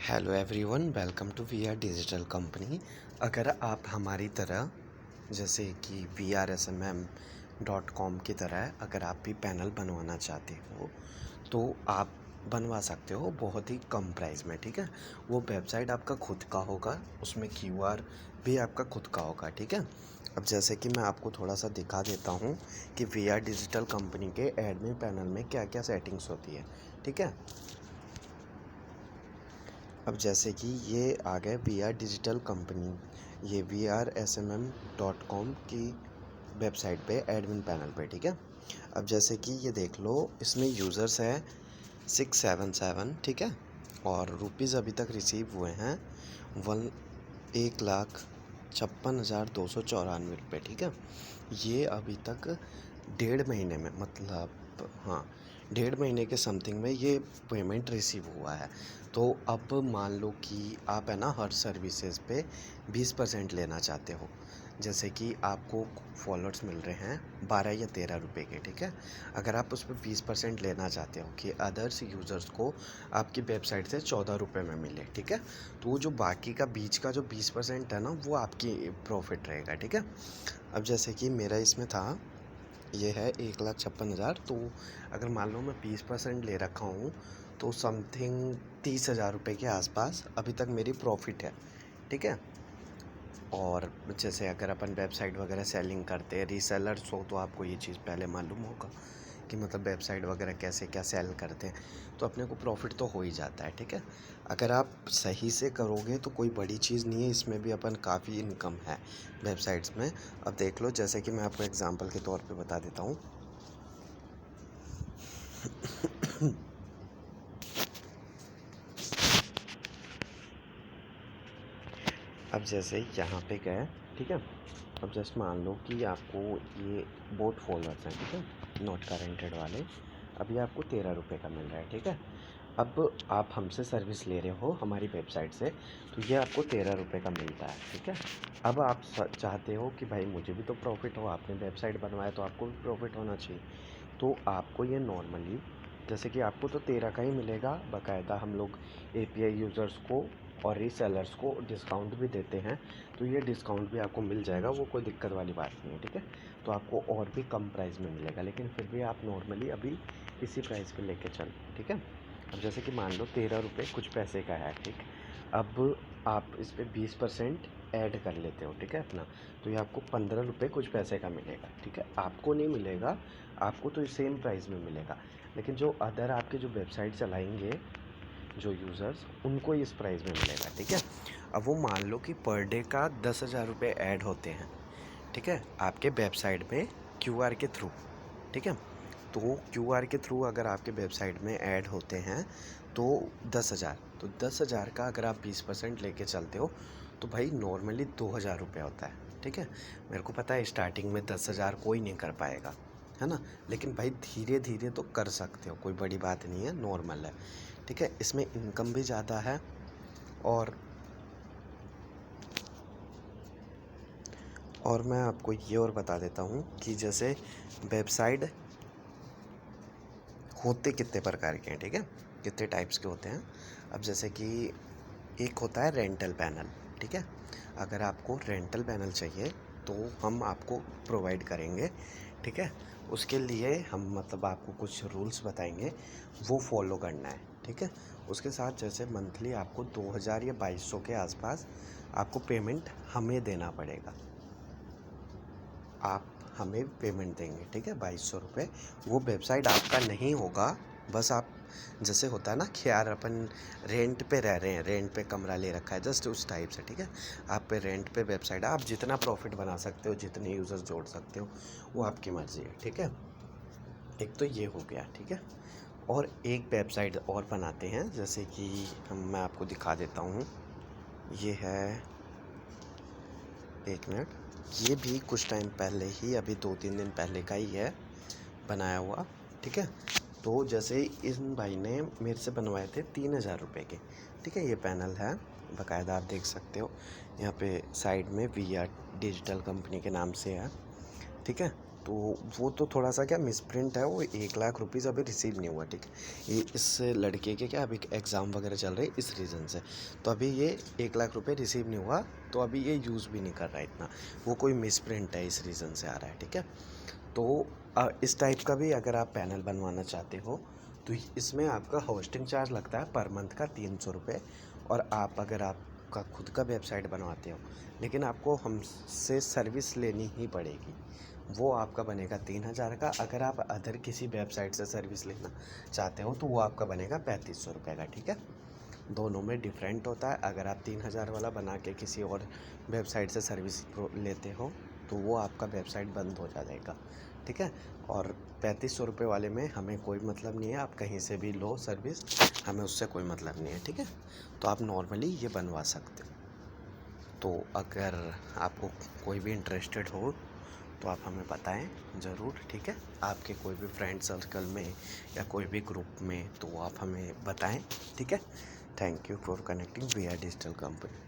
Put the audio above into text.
Hello everyone, welcome to we are digital company. अगर आप हमारी तरह जैसे कि VRSMM.com की तरह अगर आप भी पैनल बनवाना चाहते हो तो आप बनवा सकते हो बहुत ही कम प्राइस में। ठीक है, वो वेबसाइट आपका खुद का होगा, उसमें QR भी आपका खुद का होगा। ठीक है, अब जैसे कि मैं आपको थोड़ा सा दिखा देता हूँ कि VR डिजिटल कंपनी के एडमिन पैनल में क्या क्या सेटिंग्स होती है। ठीक है, अब जैसे कि ये आ गए VR डिजिटल कंपनी, ये VRSMM.com की वेबसाइट पे एडमिन पैनल पे। ठीक है, अब जैसे कि ये देख लो, इसमें यूज़र्स है 677। ठीक है, और रुपीज़ अभी तक रिसीव हुए हैं 1,56,294 रुपये। ठीक है, ये अभी तक 1.5 महीने में, मतलब हाँ, 1.5 महीने के समथिंग में ये पेमेंट रिसीव हुआ है। तो अब मान लो कि आप है ना हर सर्विसेज पे 20% लेना चाहते हो। जैसे कि आपको फॉलोअर्स मिल रहे हैं 12 या 13 रुपए के। ठीक है, अगर आप उस पर 20% लेना चाहते हो कि अदर्स यूज़र्स को आपकी वेबसाइट से 14 रुपये में मिले। ठीक है, तो वो जो बाकी का बीच का जो 20% है ना, वो आपकी प्रॉफिट रहेगा। ठीक है, अब जैसे कि मेरा इसमें था, ये है 1,56,000। तो अगर मान लो मैं 20% ले रखा हूँ तो समथिंग 30,000 रुपये के आसपास अभी तक मेरी प्रॉफिट है। ठीक है, और जैसे अगर अपन वेबसाइट वगैरह सेलिंग करते हैं, रीसेलर्स हो, तो आपको ये चीज़ पहले मालूम होगा कि मतलब वेबसाइट वगैरह कैसे क्या सेल करते हैं, तो अपने को प्रॉफिट तो हो ही जाता है। ठीक है, अगर आप सही से करोगे तो कोई बड़ी चीज़ नहीं है, इसमें भी अपन काफ़ी इनकम है वेबसाइट्स में। अब देख लो, जैसे कि मैं आपको एग्जांपल के तौर पे बता देता हूँ। अब जैसे यहाँ पे गए, ठीक है, अब जस्ट मान लो कि आपको ये बोट फॉलोअर्स हैं, ठीक है, नॉट करेंटेड वाले, अभी आपको 13 रुपये का मिल रहा है। ठीक है, अब आप हमसे सर्विस ले रहे हो हमारी वेबसाइट से, तो ये आपको 13 रुपये का मिलता है। ठीक है, अब आप चाहते हो कि भाई मुझे भी तो प्रॉफिट हो, आपने वेबसाइट बनवाया तो आपको भी प्रॉफिट होना चाहिए। तो आपको ये नॉर्मली, जैसे कि आपको तो 13 का ही मिलेगा, बाकायदा हम लोग API यूज़र्स को और रीसेलर्स को डिस्काउंट भी देते हैं, तो ये डिस्काउंट भी आपको मिल जाएगा, वो कोई दिक्कत वाली बात नहीं है। ठीक है, तो आपको और भी कम प्राइस में मिलेगा, लेकिन फिर भी आप नॉर्मली अभी इसी प्राइस पे लेके चलो। ठीक है, अब जैसे कि मान लो 13 रुपये कुछ पैसे का है। ठीक, अब आप इस पर 20% ऐड कर लेते हो। ठीक है अपना, तो ये आपको 15 रुपये कुछ पैसे का मिलेगा। ठीक है, आपको नहीं मिलेगा, आपको तो सेम प्राइस में मिलेगा, लेकिन जो अदर आपके जो वेबसाइट चलाएंगे जो यूज़र्स, उनको इस प्राइस में मिलेगा। ठीक है, अब वो मान लो कि पर डे का 10,000 रुपये ऐड होते हैं। ठीक है, आपके वेबसाइट में QR के थ्रू। ठीक है, तो QR के थ्रू अगर आपके वेबसाइट में ऐड होते हैं तो 10,000, तो 10,000 का अगर आप 20% लेके चलते हो तो भाई नॉर्मली 2,000 रुपये होता है। ठीक है, मेरे को पता है स्टार्टिंग में 10,000 कोई नहीं कर पाएगा, है ना, लेकिन भाई धीरे धीरे तो कर सकते हो, कोई बड़ी बात नहीं है, नॉर्मल है। ठीक है, इसमें इनकम भी ज़्यादा है। और मैं आपको ये और बता देता हूँ कि जैसे वेबसाइट होते कितने प्रकार के हैं। ठीक है, कितने टाइप्स के होते हैं। अब जैसे कि एक होता है रेंटल पैनल। ठीक है, अगर आपको रेंटल पैनल चाहिए तो हम आपको प्रोवाइड करेंगे। ठीक है, उसके लिए हम मतलब आपको कुछ रूल्स बताएंगे, वो फॉलो करना है। ठीक है, उसके साथ जैसे मंथली आपको 2,000 या 2,200 के आसपास आपको पेमेंट हमें देना पड़ेगा, आप हमें पेमेंट देंगे। ठीक है, 2,200 रुपये। वो वेबसाइट आपका नहीं होगा, बस आप, जैसे होता है ना कि यार अपन रेंट पे रह रहे हैं, रेंट पे कमरा ले रखा है, जस्ट उस टाइप से। ठीक है, आप पे रेंट पे वेबसाइट है, आप जितना प्रॉफिट बना सकते हो, जितने यूज़र्स जोड़ सकते हो, वो आपकी मर्ज़ी है। ठीक है, एक तो ये हो गया। ठीक है, और एक वेबसाइट और बनाते हैं, जैसे कि मैं आपको दिखा देता हूँ। ये है, एक मिनट, ये भी कुछ टाइम पहले ही, अभी 2-3 दिन पहले का ही है बनाया हुआ। ठीक है, तो जैसे इन भाई ने मेरे से बनवाए थे 3,000 रुपये के। ठीक है, ये पैनल है, बाकायदा आप देख सकते हो यहाँ पे साइड में VR डिजिटल कंपनी के नाम से है। ठीक है, तो वो तो थोड़ा सा क्या मिसप्रिंट है, वो 1 लाख रुपीज़ अभी रिसीव नहीं हुआ, ठीक है। ये इस लड़के के क्या अभी एग्ज़ाम वगैरह चल रहे इस रीज़न से, तो अभी ये 1 लाख रुपए रिसीव नहीं हुआ, तो अभी ये यूज़ भी नहीं कर रहा है इतना, वो कोई मिसप्रिंट है इस रीज़न से आ रहा है, ठीक है। तो इस टाइप का भी अगर आप पैनल बनवाना चाहते हो तो इसमें आपका होस्टिंग चार्ज लगता है पर मंथ का 300 रुपये। और आप अगर आपका खुद का वेबसाइट बनवाते हो लेकिन आपको हमसे सर्विस लेनी ही पड़ेगी, वो आपका बनेगा 3,000 का। अगर आप अदर किसी वेबसाइट से सर्विस लेना चाहते हो तो वो आपका बनेगा 3500 रुपये का, ठीक है। दोनों में डिफरेंट होता है। अगर आप 3,000 वाला बना के किसी और वेबसाइट से सर्विस लेते हो तो वो आपका वेबसाइट बंद हो जाएगा, ठीक है। और 3500 रुपये वाले में हमें कोई मतलब नहीं है, आप कहीं से भी लो सर्विस, हमें उससे कोई मतलब नहीं है, ठीक है। तो आप नॉर्मली ये बनवा सकते हो। तो अगर आपको कोई भी इंटरेस्टेड हो तो आप हमें बताएं ज़रूर, ठीक है। आपके कोई भी फ्रेंड सर्कल में या कोई भी ग्रुप में तो आप हमें बताएं, ठीक है। Thank you for connecting we are digital company.